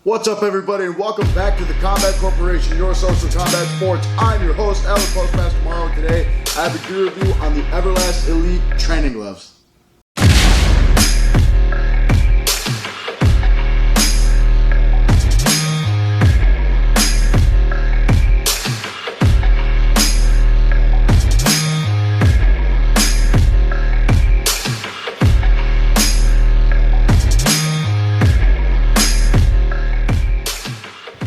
What's up, everybody, and welcome back to the Combat Corporation, your source of combat sports. I'm your host, Alan Postmaster Morrow, and today I have a gear review on the Everlast Elite training gloves.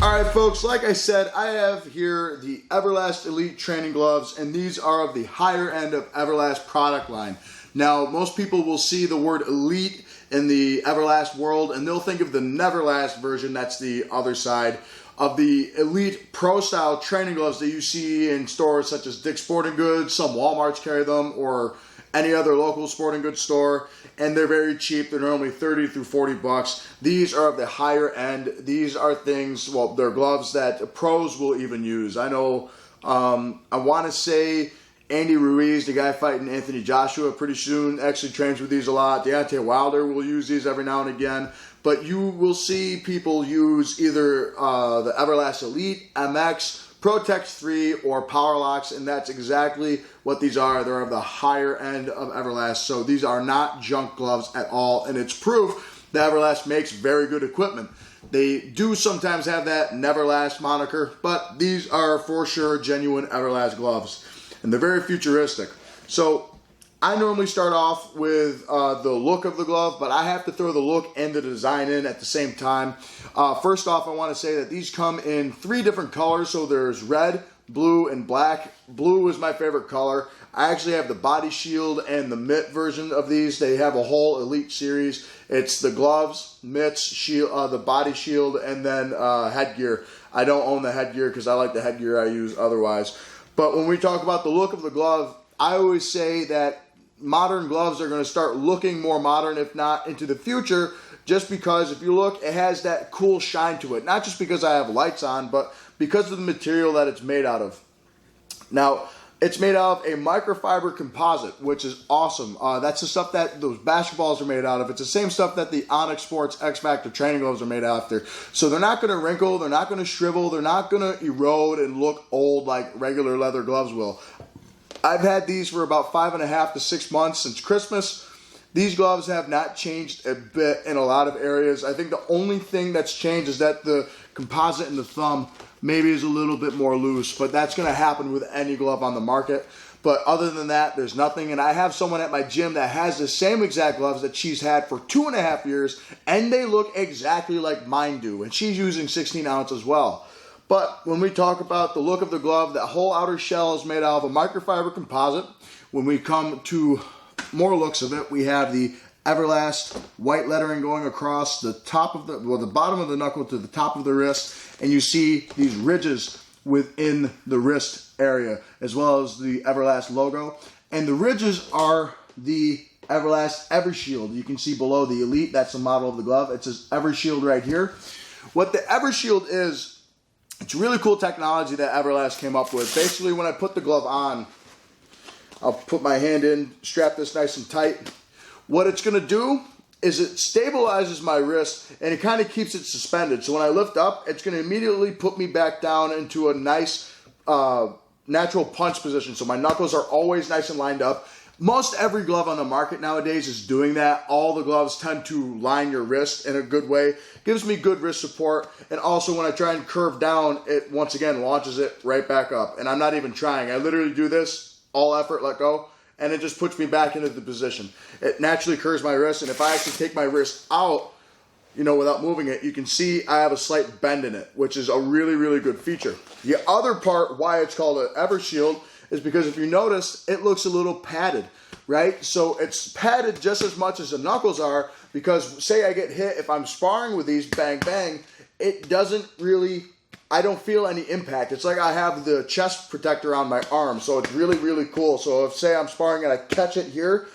Alright folks, like I said, I have here the Everlast Elite training gloves, and these are of the higher end of Everlast product line. Now, most people will see the word Elite in the Everlast world, and they'll think of the Neverlast version, that's the other side, of the Elite Pro style training gloves that you see in stores such as Dick's Sporting Goods. Some Walmarts carry them, or any other local sporting goods store, and they're very cheap. They're normally 30 through 40 bucks. These are of the higher end. These are things, well, they're gloves that pros will even use. I know, I want to say Andy Ruiz, the guy fighting Anthony Joshua pretty soon, actually trains with these a lot. Deontay Wilder will use these every now and again. But you will see people use either the Everlast Elite, MX, Protex 3, or Power Locks, and that's exactly what these are. They're of the higher end of Everlast, so these are not junk gloves at all, and it's proof that Everlast makes very good equipment. They do sometimes have that Neverlast moniker, but these are for sure genuine Everlast gloves, and they're very futuristic. So I normally start off with the look of the glove, but I have to throw the look and the design in at the same time. First off, I want to say that these come in 3 different colors. So there's red, blue, and black. Blue is my favorite color. I actually have the body shield and the mitt version of these. They have a whole Elite series. It's the gloves, mitts, shield, the body shield, and then headgear. I don't own the headgear because I like the headgear I use otherwise. But when we talk about the look of the glove, I always say that modern gloves are going to start looking more modern, if not into the future, just because if you look, it has that cool shine to it. Not just because I have lights on, but because of the material that it's made out of. Now, it's made out of a microfiber composite, which is awesome. That's the stuff that those basketballs are made out of. It's the same stuff that the Onyx Sports X Factor training gloves are made after. So they're not going to wrinkle, they're not going to shrivel, they're not going to erode and look old like regular leather gloves will. I've had these for about 5.5 to 6 months since Christmas. These gloves have not changed a bit in a lot of areas. I think the only thing that's changed is that the composite in the thumb maybe is a little bit more loose, but that's going to happen with any glove on the market. But other than that, there's nothing. And I have someone at my gym that has the same exact gloves that she's had for 2.5 years, and they look exactly like mine do. And she's using 16 ounce as well. But when we talk about the look of the glove, that whole outer shell is made out of a microfiber composite. When we come to more looks of it, we have the Everlast white lettering going across the top of the bottom of the knuckle to the top of the wrist, and you see these ridges within the wrist area, as well as the Everlast logo. And the ridges are the Everlast Evershield. You can see below the Elite, that's the model of the glove. It says Evershield right here. What the Evershield is, it's really cool technology that Everlast came up with. Basically, when I put the glove on, I'll put my hand in, strap this nice and tight. What it's going to do is it stabilizes my wrist, and it kind of keeps it suspended. So when I lift up, it's going to immediately put me back down into a nice natural punch position. So my knuckles are always nice and lined up. Most every glove on the market nowadays is doing that. All the gloves tend to line your wrist in a good way. Gives me good wrist support. And also when I try and curve down, it once again launches it right back up. And I'm not even trying. I literally do this, all effort, let go, and it just puts me back into the position. It naturally curves my wrist, and if I actually take my wrist out, without moving it, you can see I have a slight bend in it, which is a really, really good feature. The other part why it's called an Evershield is because if you notice, it looks a little padded, right? So it's padded just as much as the knuckles are, because say I get hit, if I'm sparring with these, bang, bang, it doesn't really, I don't feel any impact. It's like I have the chest protector on my arm, so it's really, really cool. So if say I'm sparring and I catch it here,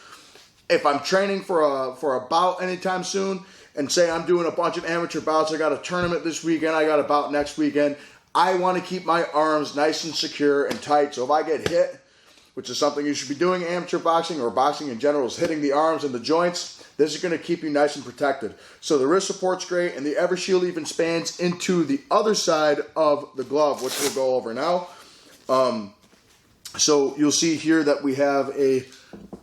if I'm training for a bout anytime soon, and say I'm doing a bunch of amateur bouts, I got a tournament this weekend, I got a bout next weekend, I want to keep my arms nice and secure and tight. So if I get hit, which is something you should be doing in amateur boxing or boxing in general, is hitting the arms and the joints, this is going to keep you nice and protected. So the wrist support's great, and the EverShield even spans into the other side of the glove, which we'll go over now. So you'll see here that we have a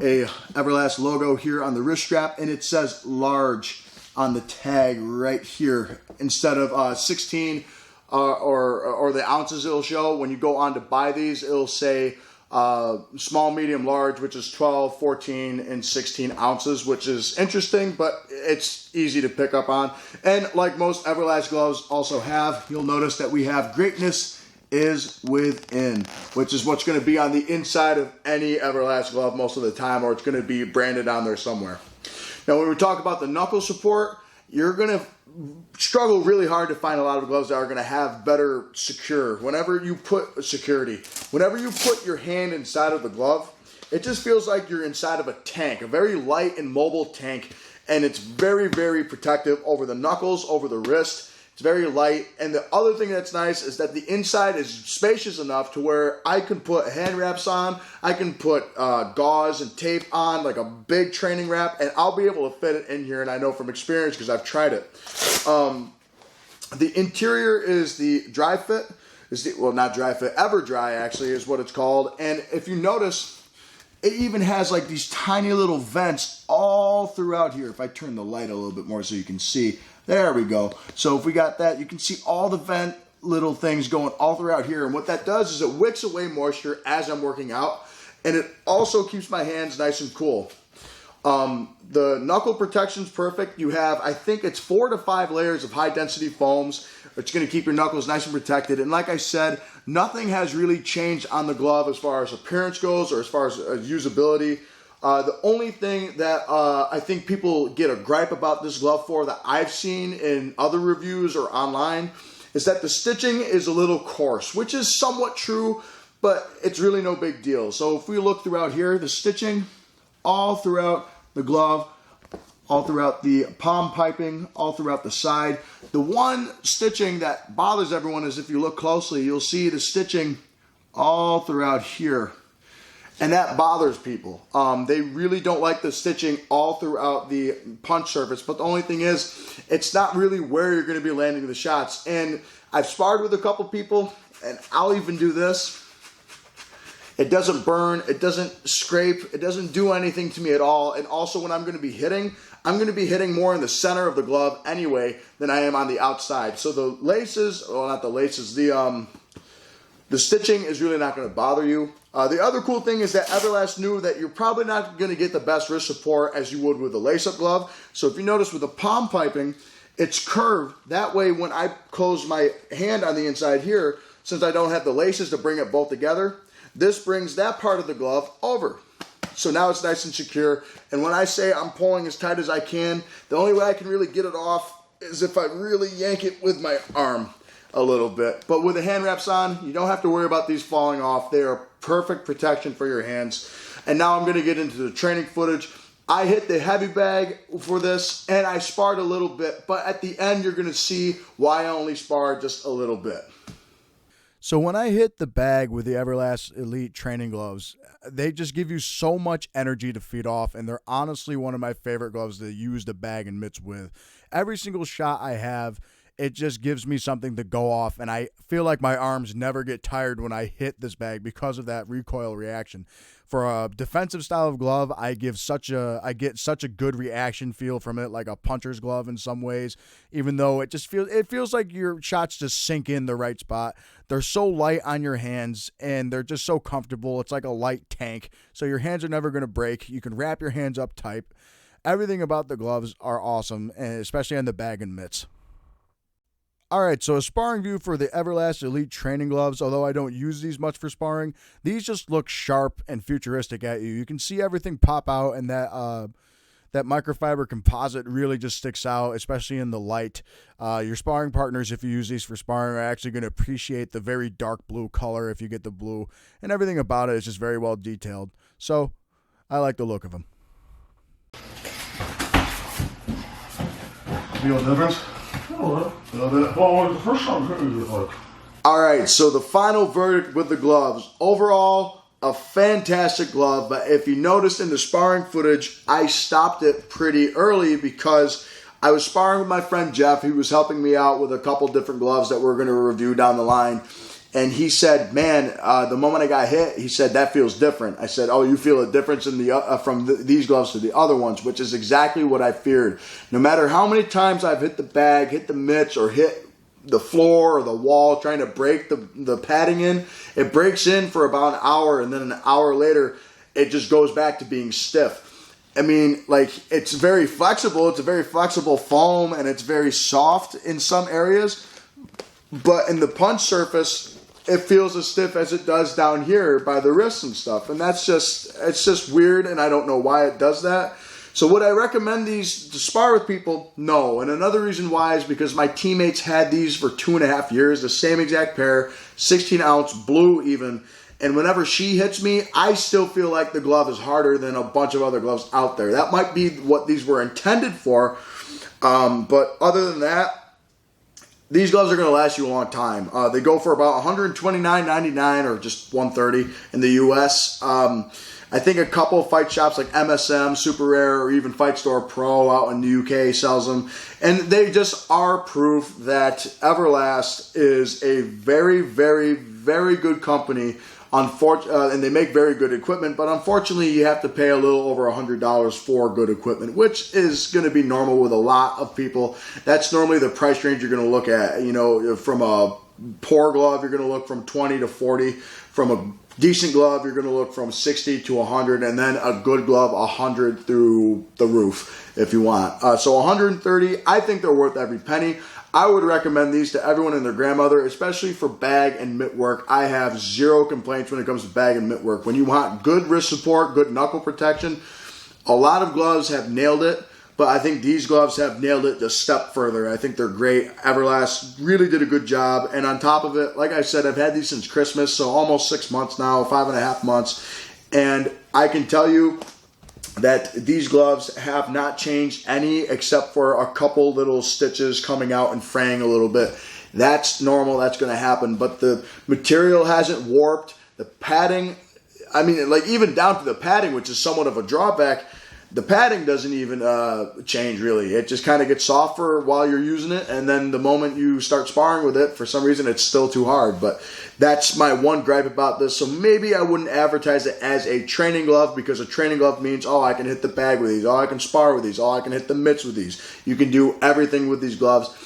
Everlast logo here on the wrist strap, and it says large on the tag right here instead of 16 or the ounces it'll show. When you go on to buy these, it'll say small, medium, large, which is 12, 14, and 16 ounces, which is interesting, but it's easy to pick up on. And like most Everlast gloves also have, you'll notice that we have greatness is within, which is what's going to be on the inside of any Everlast glove most of the time, or it's going to be branded on there somewhere. Now, when we talk about the knuckle support, you're going to struggle really hard to find a lot of gloves that are going to have better secure. Whenever you put your hand inside of the glove, it just feels like you're inside of a tank, a very light and mobile tank, and it's very, very protective over the knuckles, over the wrist. It's very light, and the other thing that's nice is that the inside is spacious enough to where I can put hand wraps on, I can put gauze and tape on, like a big training wrap, and I'll be able to fit it in here, and I know from experience because I've tried it. The interior is the dry fit, well, not dry fit, ever dry actually is what it's called, and if you notice, it even has like these tiny little vents all throughout here. If I turn the light a little bit more so you can see, there we go. So if we got that, you can see all the vent little things going all throughout here. And what that does is it wicks away moisture as I'm working out. And it also keeps my hands nice and cool. The knuckle protection is perfect. You have, I think it's 4 to 5 layers of high density foams. It's going to keep your knuckles nice and protected. And like I said, nothing has really changed on the glove as far as appearance goes or as far as usability. The only thing that I think people get a gripe about this glove for that I've seen in other reviews or online is that the stitching is a little coarse, which is somewhat true, but it's really no big deal. So if we look throughout here, the stitching all throughout the glove, all throughout the palm piping, all throughout the side. The one stitching that bothers everyone is if you look closely, you'll see the stitching all throughout here. And that bothers people. They really don't like the stitching all throughout the punch surface. But the only thing is, it's not really where you're going to be landing the shots. And I've sparred with a couple people, and I'll even do this. It doesn't burn. It doesn't scrape. It doesn't do anything to me at all. And also when I'm going to be hitting, I'm going to be hitting more in the center of the glove anyway than I am on the outside. So the laces, well, not the laces, the stitching is really not going to bother you. The other cool thing is that Everlast knew that you're probably not going to get the best wrist support as you would with a lace-up glove. So if you notice with the palm piping, it's curved. That way when I close my hand on the inside here, since I don't have the laces to bring it both together, this brings that part of the glove over. So now it's nice and secure. And when I say I'm pulling as tight as I can, the only way I can really get it off is if I really yank it with my arm a little bit. But with the hand wraps on, you don't have to worry about these falling off. They are perfect protection for your hands. And now I'm going to get into the training footage. I hit the heavy bag for this, and I sparred a little bit. But at the end, you're going to see why I only sparred just a little bit. So when I hit the bag with the Everlast Elite training gloves, they just give you so much energy to feed off, and they're honestly one of my favorite gloves to use the bag and mitts with. Every single shot I have, it just gives me something to go off, and I feel like my arms never get tired when I hit this bag because of that recoil reaction. For a defensive style of glove, I get such a good reaction feel from it, like a puncher's glove in some ways, even though it feels like your shots just sink in the right spot. They're so light on your hands, and they're just so comfortable. It's like a light tank, so your hands are never going to break. You can wrap your hands up tight. Everything about the gloves are awesome, and especially on the bag and mitts. All right, so a sparring view for the Everlast Elite training gloves. Although I don't use these much for sparring, these just look sharp and futuristic at you. You can see everything pop out, and that microfiber composite really just sticks out, especially in the light. Your sparring partners, if you use these for sparring, are actually going to appreciate the very dark blue color if you get the blue, and everything about it is just very well detailed. So I like the look of them. Feel difference? Well, the first time, like. All right, so the final verdict with the gloves. Overall, a fantastic glove, but if you noticed in the sparring footage, I stopped it pretty early because I was sparring with my friend Jeff. He was helping me out with a couple different gloves that we're going to review down the line. And he said, man, the moment I got hit, he said, that feels different. I said, oh, you feel a difference in these gloves to the other ones, which is exactly what I feared. No matter how many times I've hit the bag, hit the mitts, or hit the floor or the wall trying to break the padding in, it breaks in for about an hour, and then an hour later, it just goes back to being stiff. I mean, like, it's very flexible. It's a very flexible foam, and it's very soft in some areas. But in the punch surface, it feels as stiff as it does down here by the wrists and stuff. And it's just weird, and I don't know why it does that. So would I recommend these to spar with people? No. And another reason why is because my teammates had these for 2.5 years, the same exact pair, 16 ounce, blue even. And whenever she hits me, I still feel like the glove is harder than a bunch of other gloves out there. That might be what these were intended for. But other than that, these gloves are going to last you a long time. They go for about $129.99 or just $130 in the U.S. I think a couple of fight shops like MSM, Super Rare, or even Fight Store Pro out in the UK sells them. And they just are proof that Everlast is a very, very, very good company. And they make very good equipment, but unfortunately you have to pay a little over $100 for good equipment, which is going to be normal with a lot of people. That's normally the price range you're going to look at. You know, from a poor glove, you're going to look from 20 to 40. From a decent glove, you're going to look from 60 to 100, and then a good glove, 100 through the roof if you want. So 130, I think they're worth every penny. I would recommend these to everyone and their grandmother, especially for bag and mitt work. I have zero complaints when it comes to bag and mitt work. When you want good wrist support, good knuckle protection, a lot of gloves have nailed it, but I think these gloves have nailed it a step further. I think they're great. Everlast really did a good job. And on top of it, like I said, I've had these since Christmas, so almost 6 months now, 5.5 months. And I can tell you that these gloves have not changed any except for a couple little stitches coming out and fraying a little bit. That's normal. That's going to happen. But the material hasn't warped. The padding, I mean, like even down to the padding, which is somewhat of a drawback, the padding doesn't even change really. It just kind of gets softer while you're using it, and then the moment you start sparring with it, for some reason it's still too hard. But that's my one gripe about this. So maybe I wouldn't advertise it as a training glove, because a training glove means, oh, I can hit the bag with these, oh, I can spar with these, oh, I can hit the mitts with these. You can do everything with these gloves.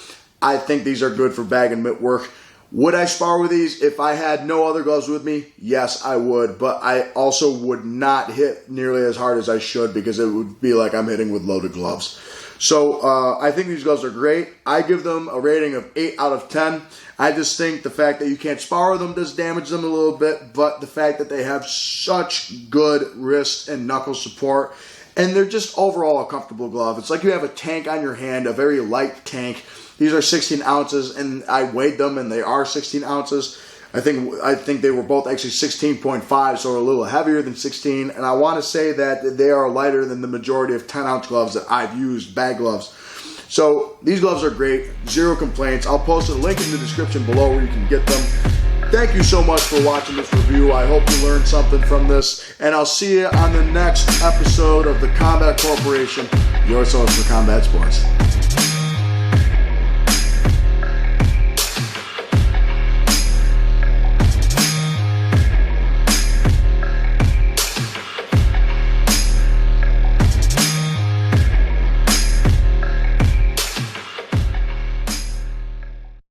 I think these are good for bag and mitt work. Would I spar with these if I had no other gloves with me? Yes, I would. But I also would not hit nearly as hard as I should, because it would be like I'm hitting with loaded gloves. So I think these gloves are great. I give them a rating of 8 out of 10. I just think the fact that you can't spar with them does damage them a little bit, but the fact that they have such good wrist and knuckle support, and they're just overall a comfortable glove. It's like you have a tank on your hand, a very light tank. These are 16 ounces, and I weighed them, and they are 16 ounces. I think they were both actually 16.5, so a little heavier than 16. And I want to say that they are lighter than the majority of 10-ounce gloves that I've used, bag gloves. So these gloves are great, zero complaints. I'll post a link in the description below where you can get them. Thank you so much for watching this review. I hope you learned something from this, and I'll see you on the next episode of the Combat Corporation, your source for combat sports.